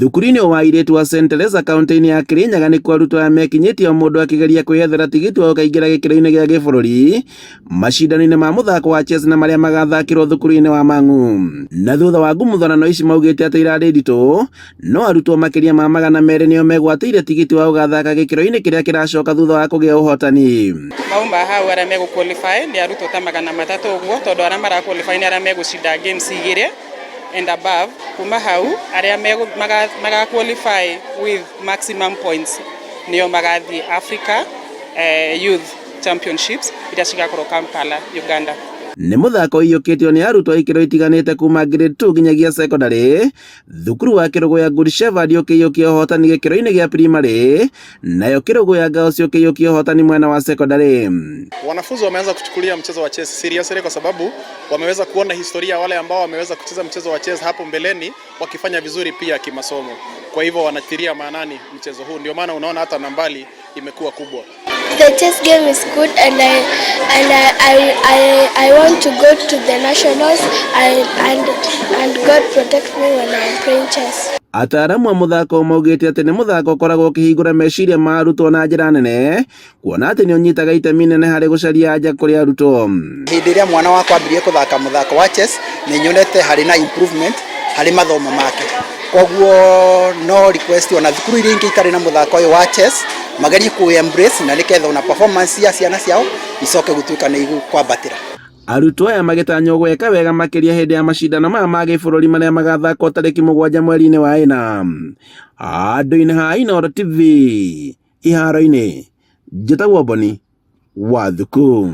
Thukuru-inĩ wa airĩtu wa St. Teresa kaunti-inĩ ya Kirinyaga nĩ arutwo aya mekinyĩtie o mũndũ akĩgeria kwĩyethera tigiti wa gũkaingĩra gĩkĩro-inĩ gĩa gĩbũrũri macindano-inĩ ma mũthako wa chess na marĩa magathakĩrwo thukuru-inĩ wa Mang'u. Na thutha wa ngumuthano ici maugĩte atĩ irarĩ nditũ, no arutwo makĩria ma 200 nĩo megwatĩire tigiti wa gũgathaka gĩkĩro-inĩ kĩrĩa kĩracoka thutha wa kũgĩa ũhotani. Mauma hau arĩa megũqualify nĩ arutwo ta 300 ũguo, tondũ arĩa maraqualify nĩ arĩa megũcinda games 2 and above. Kuma hau arĩa magaqualify with maximum points nĩo magathiĩ Africa Youth Championships iria cigakorwo Kampala, Uganda. Nĩ mũthako ũiyũkĩtio nĩ arutwo a ikĩro itiganĩte kuma grade 2 nginyagia secondary. Thukuru wa Kĩrũgũ ya Good Shepherd ũkĩiyũkia ũhotani gĩkĩro-inĩ gĩa primary, nayo Kĩrũgũ ya Girls ũkĩiyũkia ũhotani mwena wa secondary. Wanafunzi wameanza kuchukulia mchezo wa chess seriously kwa sababu wameweza kuona historia wale ambao wameweza kucheza mchezo wa chess hapo mbeleni wakifanya vizuri pia kimasomo. Kwa hivyo wanatilia maanani mchezo huu, ndio maana unaona hata nambari imekuwa kubwa. The chess game is good and I want to go to the nationals and God protect me when I'm playing chess. Ataaramu a mũthako maugĩte atĩ nĩ mũthako ũkoragwo ũkĩhingũra meciria ma arutwo na njĩra nene, kuona atĩ nĩ ũnyitaga itemi inene harĩ gũcaria anja kũrĩ arutwo. Hĩndĩ ĩrĩa mwana wakwa ambirie gũthaka mũthako wa chess nĩ nyonete harĩ na improvement harĩ mathomo make. Koguo no request ona thukuru iria ingĩ itarĩ na mũthako ũyũ wa chess magerie ku embrace na nĩgetha ona performance ya ciana ciao icoke gũtuĩka nĩ igũkwambatĩra. Arutwo aya magĩtanywo gweka wega makĩria hĩndĩ ya macindano maya ma gĩbũrũri marĩa magathakwo tarĩki 7 mweri-inĩ wa ĩna. Handũ-inĩ ha Inooro TV iharo-inĩ, njĩtagwo Boni Wathuku.